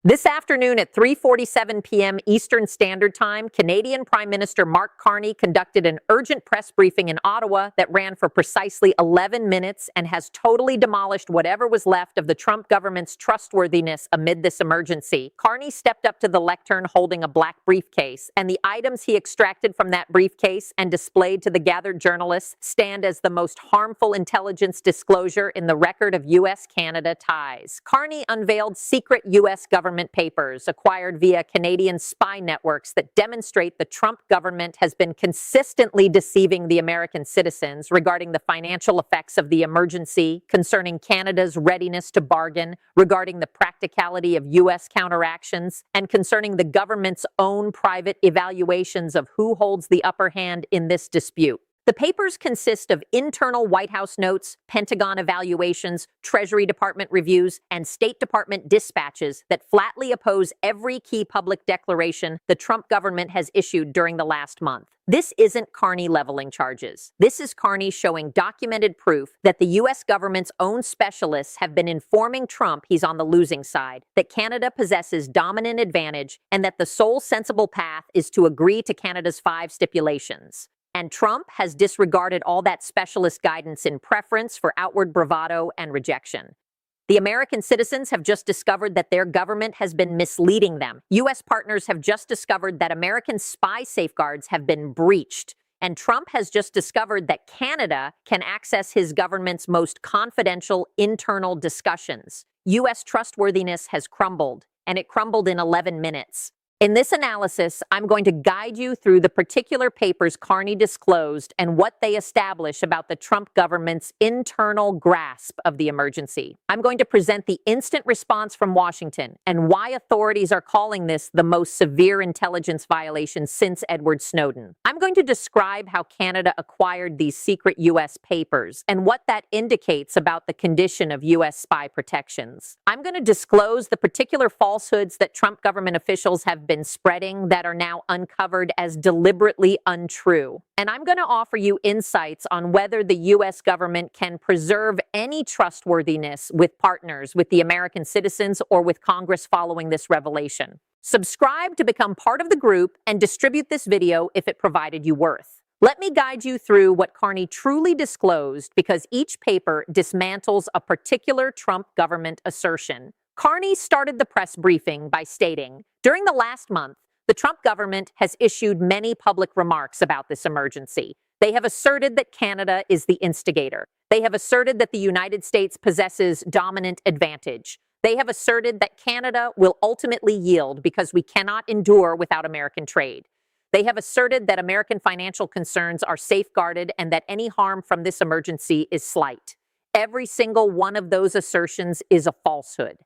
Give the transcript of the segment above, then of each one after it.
This afternoon at 3:47 p.m. Eastern Standard Time, Canadian Prime Minister Mark Carney conducted an urgent press briefing in Ottawa that ran for precisely 11 minutes and has totally demolished whatever was left of the Trump government's trustworthiness amid this emergency. Carney stepped up to the lectern holding a black briefcase, and the items he extracted from that briefcase and displayed to the gathered journalists stand as the most harmful intelligence disclosure in the record of U.S.-Canada ties. Carney unveiled secret U.S. government papers acquired via Canadian spy networks that demonstrate the Trump government has been consistently deceiving the American citizens regarding the financial effects of the emergency, concerning Canada's readiness to bargain, regarding the practicality of U.S. counteractions, and concerning the government's own private evaluations of who holds the upper hand in this dispute. The papers consist of internal White House notes, Pentagon evaluations, Treasury Department reviews, and State Department dispatches that flatly oppose every key public declaration the Trump government has issued during the last month. This isn't Carney leveling charges. This is Carney showing documented proof that the U.S. government's own specialists have been informing Trump he's on the losing side, that Canada possesses dominant advantage, and that the sole sensible path is to agree to Canada's 5 stipulations. And Trump has disregarded all that specialist guidance in preference for outward bravado and rejection. The American citizens have just discovered that their government has been misleading them. U.S. partners have just discovered that American spy safeguards have been breached. And Trump has just discovered that Canada can access his government's most confidential internal discussions. U.S. trustworthiness has crumbled, and it crumbled in 11 minutes. In this analysis, I'm going to guide you through the particular papers Carney disclosed and what they establish about the Trump government's internal grasp of the emergency. I'm going to present the instant response from Washington and why authorities are calling this the most severe intelligence violation since Edward Snowden. I'm going to describe how Canada acquired these secret U.S. papers and what that indicates about the condition of U.S. spy protections. I'm going to disclose the particular falsehoods that Trump government officials have been spreading that are now uncovered as deliberately untrue. And I'm going to offer you insights on whether the U.S. government can preserve any trustworthiness with partners, with the American citizens, or with Congress following this revelation. Subscribe to become part of the group and distribute this video if it provided you worth. Let me guide you through what Carney truly disclosed, because each paper dismantles a particular Trump government assertion. Carney started the press briefing by stating, during the last month, the Trump government has issued many public remarks about this emergency. They have asserted that Canada is the instigator. They have asserted that the United States possesses dominant advantage. They have asserted that Canada will ultimately yield because we cannot endure without American trade. They have asserted that American financial concerns are safeguarded and that any harm from this emergency is slight. Every single one of those assertions is a falsehood.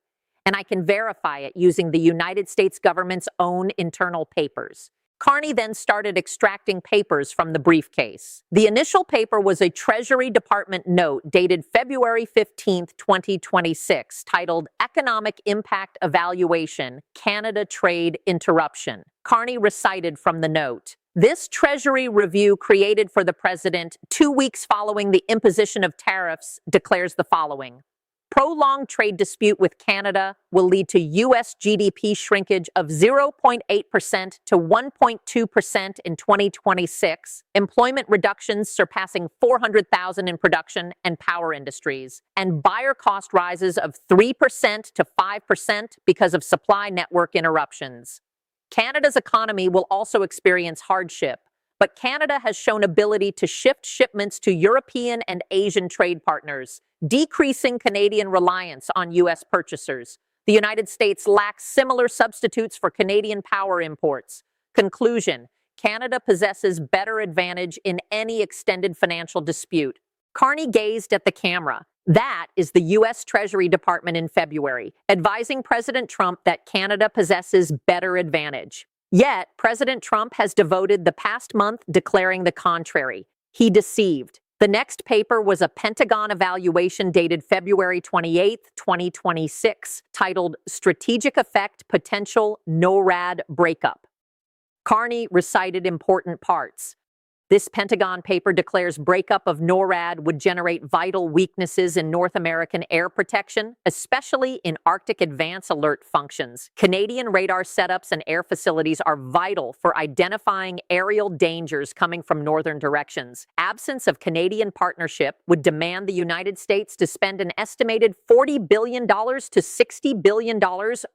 And I can verify it using the United States government's own internal papers. Carney then started extracting papers from the briefcase. The initial paper was a Treasury Department note dated February 15, 2026, titled Economic Impact Evaluation, Canada Trade Interruption. Carney recited from the note, "This Treasury review created for the president 2 weeks following the imposition of tariffs declares the following. Prolonged trade dispute with Canada will lead to U.S. GDP shrinkage of 0.8% to 1.2% in 2026, employment reductions surpassing 400,000 in production and power industries, and buyer cost rises of 3% to 5% because of supply network interruptions. Canada's economy will also experience hardship, but Canada has shown ability to shift shipments to European and Asian trade partners, decreasing Canadian reliance on U.S. purchasers. The United States lacks similar substitutes for Canadian power imports. Conclusion: Canada possesses better advantage in any extended financial dispute." Carney gazed at the camera. That is the U.S. Treasury Department in February, advising President Trump that Canada possesses better advantage. Yet, President Trump has devoted the past month declaring the contrary. He deceived. The next paper was a Pentagon evaluation dated February 28, 2026, titled Strategic Effect Potential NORAD Breakup. Carney recited important parts. This Pentagon paper declares breakup of NORAD would generate vital weaknesses in North American air protection, especially in Arctic advance alert functions. Canadian radar setups and air facilities are vital for identifying aerial dangers coming from northern directions. Absence of Canadian partnership would demand the United States to spend an estimated $40 billion to $60 billion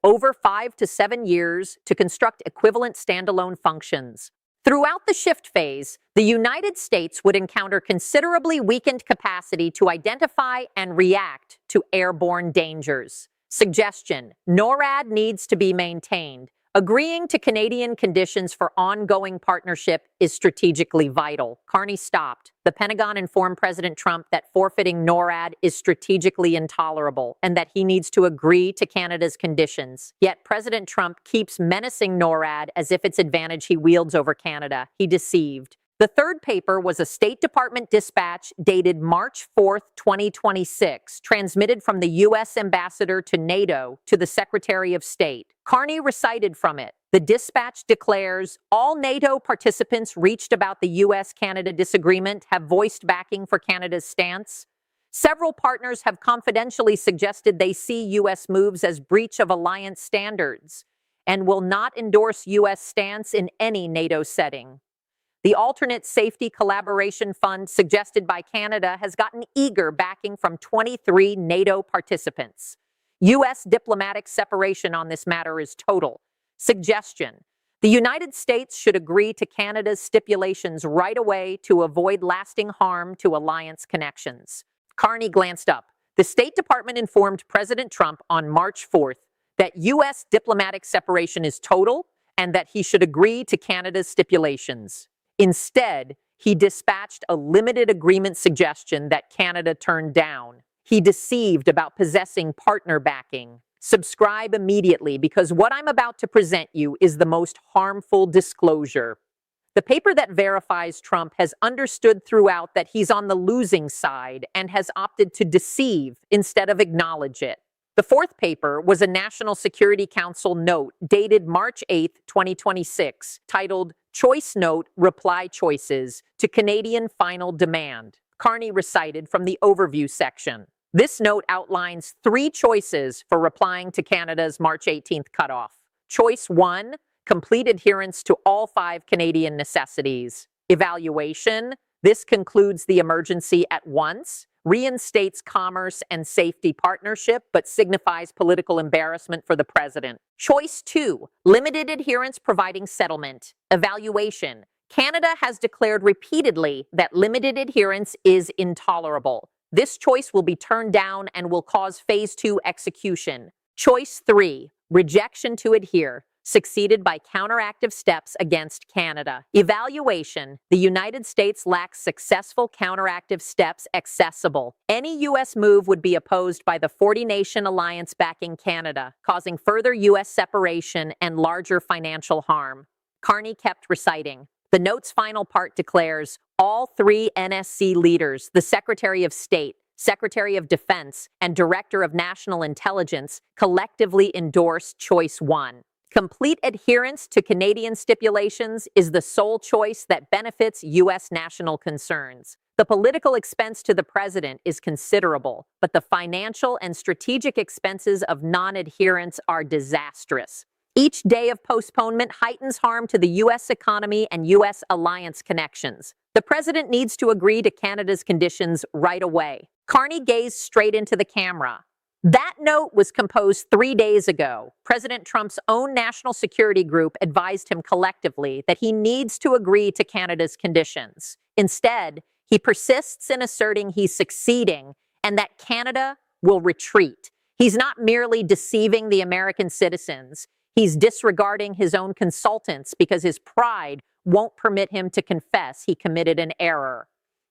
over 5 to 7 years to construct equivalent standalone functions. Throughout the shift phase, the United States would encounter considerably weakened capacity to identify and react to airborne dangers. Suggestion: NORAD needs to be maintained. Agreeing to Canadian conditions for ongoing partnership is strategically vital. Carney stopped. The Pentagon informed President Trump that forfeiting NORAD is strategically intolerable and that he needs to agree to Canada's conditions. Yet President Trump keeps menacing NORAD as if it's advantage he wields over Canada. He deceived. The third paper was a State Department dispatch dated March 4, 2026, transmitted from the U.S. ambassador to NATO to the Secretary of State. Carney recited from it. The dispatch declares, all NATO participants reached about the U.S.-Canada disagreement have voiced backing for Canada's stance. Several partners have confidentially suggested they see U.S. moves as breach of alliance standards and will not endorse U.S. stance in any NATO setting. The Alternate Safety Collaboration Fund suggested by Canada has gotten eager backing from 23 NATO participants. U.S. diplomatic separation on this matter is total. Suggestion: the United States should agree to Canada's stipulations right away to avoid lasting harm to alliance connections. Carney glanced up. The State Department informed President Trump on March 4th that U.S. diplomatic separation is total and that he should agree to Canada's stipulations. Instead, he dispatched a limited agreement suggestion that Canada turned down. He deceived about possessing partner backing. Subscribe immediately, because what I'm about to present you is the most harmful disclosure. The paper that verifies Trump has understood throughout that he's on the losing side and has opted to deceive instead of acknowledge it. The fourth paper was a National Security Council note dated March 8, 2026, titled Choice Note Reply Choices to Canadian Final Demand. Carney recited from the overview section. This note outlines 3 choices for replying to Canada's March 18th cutoff. Choice 1, complete adherence to all 5 Canadian necessities. Evaluation: this concludes the emergency at once, reinstates commerce and safety partnership, but signifies political embarrassment for the president. Choice 2, limited adherence providing settlement. Evaluation: Canada has declared repeatedly that limited adherence is intolerable. This choice will be turned down and will cause Phase 2 execution. Choice 3, rejection to adhere, succeeded by counteractive steps against Canada. Evaluation: the United States lacks successful counteractive steps accessible. Any U.S. move would be opposed by the 40-nation alliance backing Canada, causing further U.S. separation and larger financial harm. Carney kept reciting. The note's final part declares, all 3 NSC leaders, the Secretary of State, Secretary of Defense, and Director of National Intelligence, collectively endorse Choice 1. Complete adherence to Canadian stipulations is the sole choice that benefits U.S. national concerns. The political expense to the president is considerable, but the financial and strategic expenses of non-adherence are disastrous. Each day of postponement heightens harm to the U.S. economy and U.S. alliance connections. The president needs to agree to Canada's conditions right away. Carney gazed straight into the camera. That note was composed 3 days ago. President Trump's own national security group advised him collectively that he needs to agree to Canada's conditions. Instead, he persists in asserting he's succeeding and that Canada will retreat. He's not merely deceiving the American citizens. He's disregarding his own consultants because his pride won't permit him to confess he committed an error.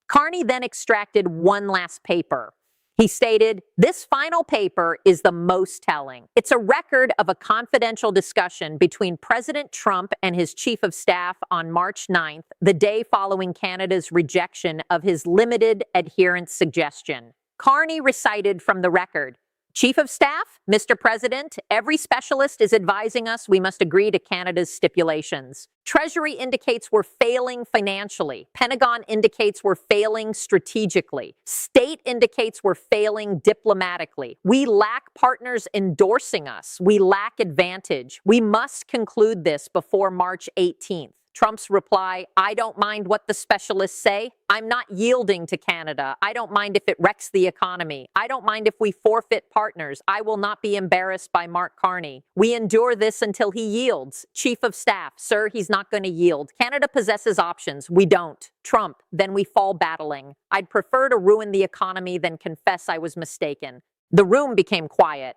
Carney then extracted one last paper. He stated, this final paper is the most telling. It's a record of a confidential discussion between President Trump and his chief of staff on March 9th, the day following Canada's rejection of his limited adherence suggestion. Carney recited from the record. Chief of Staff, Mr. President, every specialist is advising us we must agree to Canada's stipulations. Treasury indicates we're failing financially. Pentagon indicates we're failing strategically. State indicates we're failing diplomatically. We lack partners endorsing us. We lack advantage. We must conclude this before March 18th. Trump's reply, I don't mind what the specialists say. I'm not yielding to Canada. I don't mind if it wrecks the economy. I don't mind if we forfeit partners. I will not be embarrassed by Mark Carney. We endure this until he yields. Chief of Staff, sir, he's not going to yield. Canada possesses options. We don't. Trump, then we fall battling. I'd prefer to ruin the economy than confess I was mistaken. The room became quiet.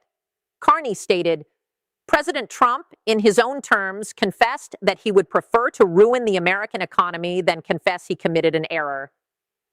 Carney stated, President Trump, in his own terms, confessed that he would prefer to ruin the American economy than confess he committed an error.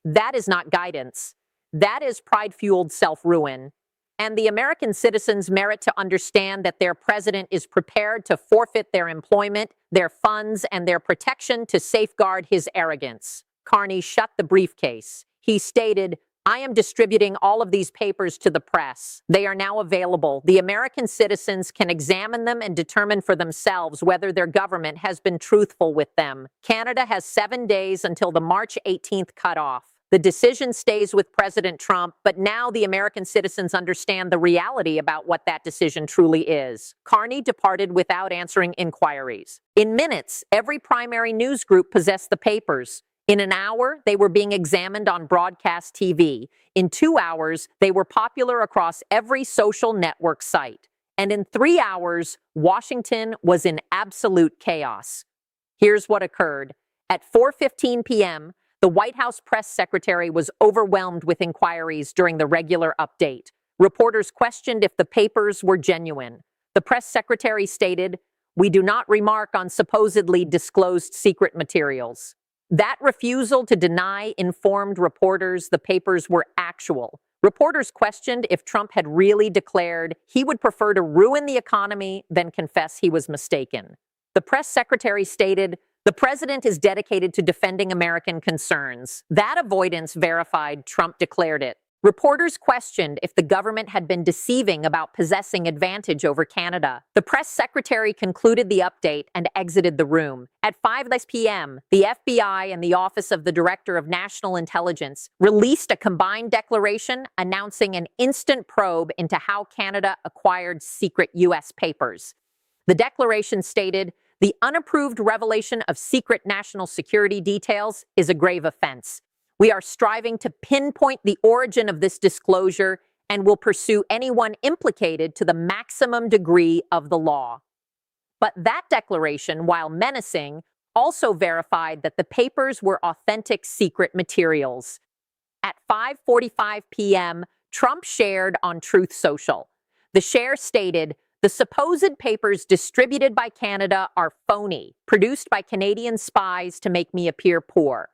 That is not guidance. That is pride-fueled self-ruin. And the American citizens merit to understand that their president is prepared to forfeit their employment, their funds, and their protection to safeguard his arrogance. Carney shut the briefcase. He stated, I am distributing all of these papers to the press. They are now available. The American citizens can examine them and determine for themselves whether their government has been truthful with them. Canada has 7 days until the March 18th cutoff. The decision stays with President Trump, but now the American citizens understand the reality about what that decision truly is. Carney departed without answering inquiries. In minutes, every primary news group possessed the papers. In an hour, they were being examined on broadcast TV. In 2 hours, they were popular across every social network site. And in 3 hours, Washington was in absolute chaos. Here's what occurred. At 4:15 p.m., the White House press secretary was overwhelmed with inquiries during the regular update. Reporters questioned if the papers were genuine. The press secretary stated, "We do not remark on supposedly disclosed secret materials." That refusal to deny informed reporters the papers were actual. Reporters questioned if Trump had really declared he would prefer to ruin the economy than confess he was mistaken. The press secretary stated, the president is dedicated to defending American concerns. That avoidance verified Trump declared it. Reporters questioned if the government had been deceiving about possessing advantage over Canada. The press secretary concluded the update and exited the room. At 5 p.m., the FBI and the Office of the Director of National Intelligence released a combined declaration announcing an instant probe into how Canada acquired secret U.S. papers. The declaration stated, the unapproved revelation of secret national security details is a grave offense. We are striving to pinpoint the origin of this disclosure and will pursue anyone implicated to the maximum degree of the law. But that declaration, while menacing, also verified that the papers were authentic secret materials. At 5:45 p.m., Trump shared on Truth Social. The share stated, the supposed papers distributed by Canada are phony, produced by Canadian spies to make me appear poor.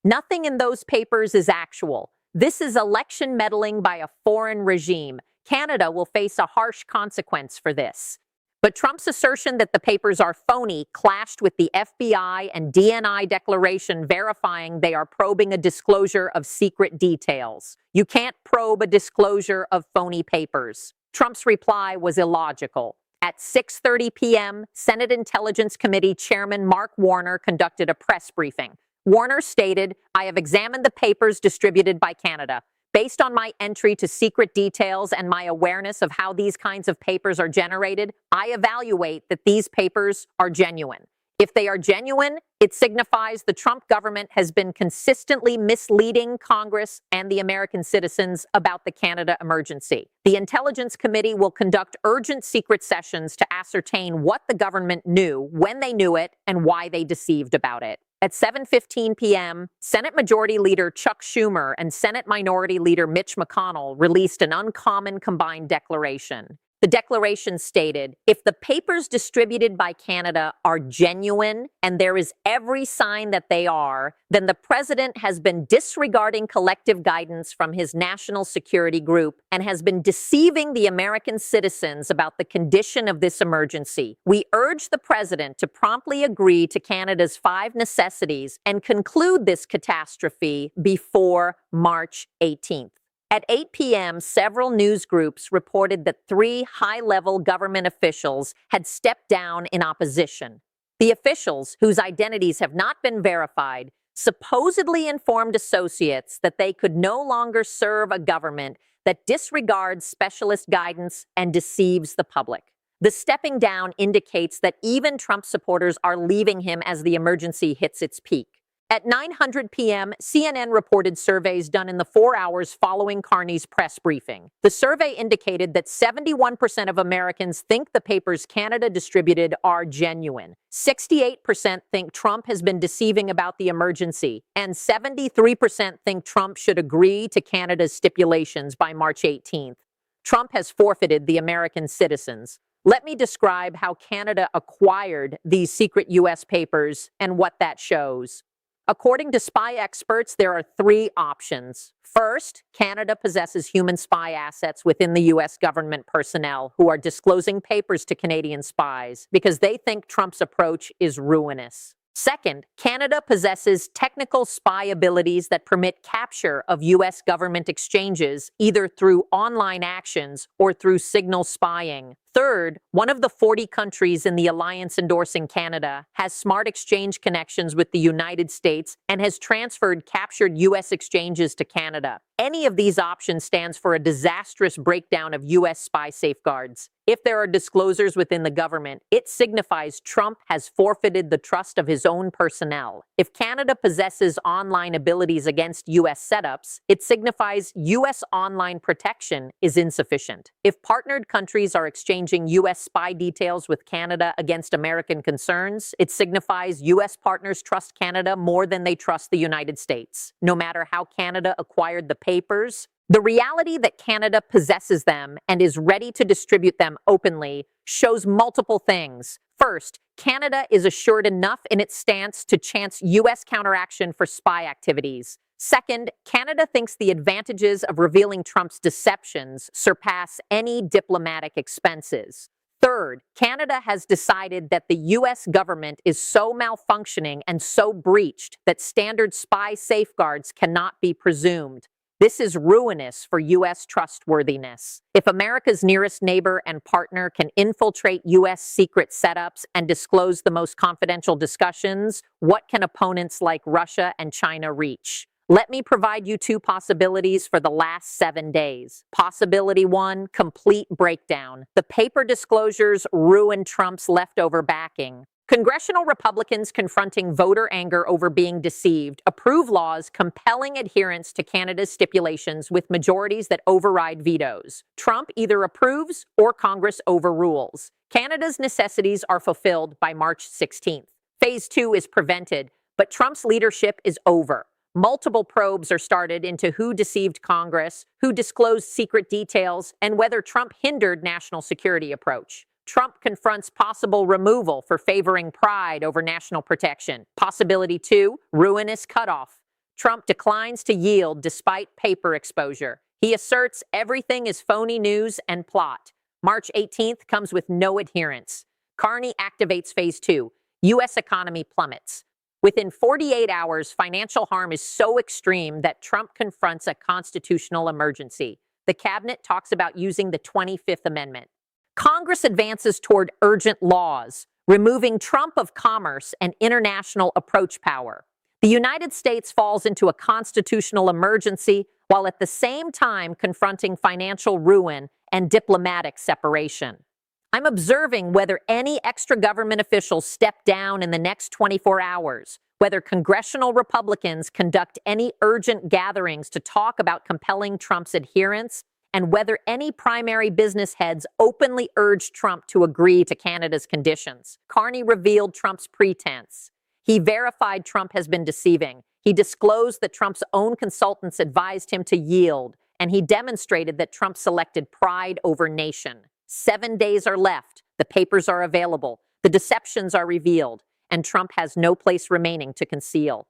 Nothing in those papers is actual. This is election meddling by a foreign regime. Canada will face a harsh consequence for this. But Trump's assertion that the papers are phony clashed with the FBI and DNI declaration verifying they are probing a disclosure of secret details. You can't probe a disclosure of phony papers. Trump's reply was illogical. At 6:30 p.m., Senate Intelligence Committee Chairman Mark Warner conducted a press briefing. Warner stated, I have examined the papers distributed by Canada. Based on my entry to secret details and my awareness of how these kinds of papers are generated, I evaluate that these papers are genuine. If they are genuine, it signifies the Trump government has been consistently misleading Congress and the American citizens about the Canada emergency. The Intelligence Committee will conduct urgent secret sessions to ascertain what the government knew, when they knew it, and why they deceived about it. At 7:15 p.m., Senate Majority Leader Chuck Schumer and Senate Minority Leader Mitch McConnell released an uncommon combined declaration. The declaration stated, if the papers distributed by Canada are genuine, and there is every sign that they are, then the president has been disregarding collective guidance from his national security group and has been deceiving the American citizens about the condition of this emergency. We urge the president to promptly agree to Canada's 5 necessities and conclude this catastrophe before March 18th. At 8 p.m., several news groups reported that 3 high-level government officials had stepped down in opposition. The officials, whose identities have not been verified, supposedly informed associates that they could no longer serve a government that disregards specialist guidance and deceives the public. The stepping down indicates that even Trump supporters are leaving him as the emergency hits its peak. At 9:00 p.m., CNN reported surveys done in the 4 hours following Carney's press briefing. The survey indicated that 71% of Americans think the papers Canada distributed are genuine. 68% think Trump has been deceiving about the emergency, and 73% think Trump should agree to Canada's stipulations by March 18th. Trump has forfeited the American citizens. Let me describe how Canada acquired these secret U.S. papers and what that shows. According to spy experts, there are 3 options. First, Canada possesses human spy assets within the U.S. government personnel who are disclosing papers to Canadian spies because they think Trump's approach is ruinous. Second, Canada possesses technical spy abilities that permit capture of U.S. government exchanges either through online actions or through signal spying. Third, one of the 40 countries in the alliance endorsing Canada has smart exchange connections with the United States and has transferred captured U.S. exchanges to Canada. Any of these options stands for a disastrous breakdown of U.S. spy safeguards. If there are disclosures within the government, it signifies Trump has forfeited the trust of his own personnel. If Canada possesses online abilities against U.S. setups, it signifies U.S. online protection is insufficient. If partnered countries are exchanging U.S. spy details with Canada against American concerns, it signifies U.S. partners trust Canada more than they trust the United States. No matter how Canada acquired the papers, the reality that Canada possesses them and is ready to distribute them openly shows multiple things. First, Canada is assured enough in its stance to chance U.S. counteraction for spy activities. Second, Canada thinks the advantages of revealing Trump's deceptions surpass any diplomatic expenses. Third, Canada has decided that the U.S. government is so malfunctioning and so breached that standard spy safeguards cannot be presumed. This is ruinous for U.S. trustworthiness. If America's nearest neighbor and partner can infiltrate U.S. secret setups and disclose the most confidential discussions, what can opponents like Russia and China reach? Let me provide you 2 possibilities for the last 7 days. Possibility 1, complete breakdown. The paper disclosures ruin Trump's leftover backing. Congressional Republicans confronting voter anger over being deceived approve laws compelling adherence to Canada's stipulations with majorities that override vetoes. Trump either approves or Congress overrules. Canada's necessities are fulfilled by March 16th. Phase 2 is prevented, but Trump's leadership is over. Multiple probes are started into who deceived Congress, who disclosed secret details, and whether Trump hindered national security approach. Trump confronts possible removal for favoring pride over national protection. Possibility 2, ruinous cutoff. Trump declines to yield despite paper exposure. He asserts everything is phony news and plot. March 18th comes with no adherence. Carney activates phase 2. U.S. economy plummets. Within 48 hours, financial harm is so extreme that Trump confronts a constitutional emergency. The cabinet talks about using the 25th Amendment. Congress advances toward urgent laws, removing Trump of commerce and international approach power. The United States falls into a constitutional emergency while at the same time confronting financial ruin and diplomatic separation. I'm observing whether any extra government officials step down in the next 24 hours, whether congressional Republicans conduct any urgent gatherings to talk about compelling Trump's adherence, and whether any primary business heads openly urged Trump to agree to Canada's conditions. Carney revealed Trump's pretense. He verified Trump has been deceiving. He disclosed that Trump's own consultants advised him to yield, and he demonstrated that Trump selected pride over nation. 7 days are left. The papers are available. The deceptions are revealed, and Trump has no place remaining to conceal.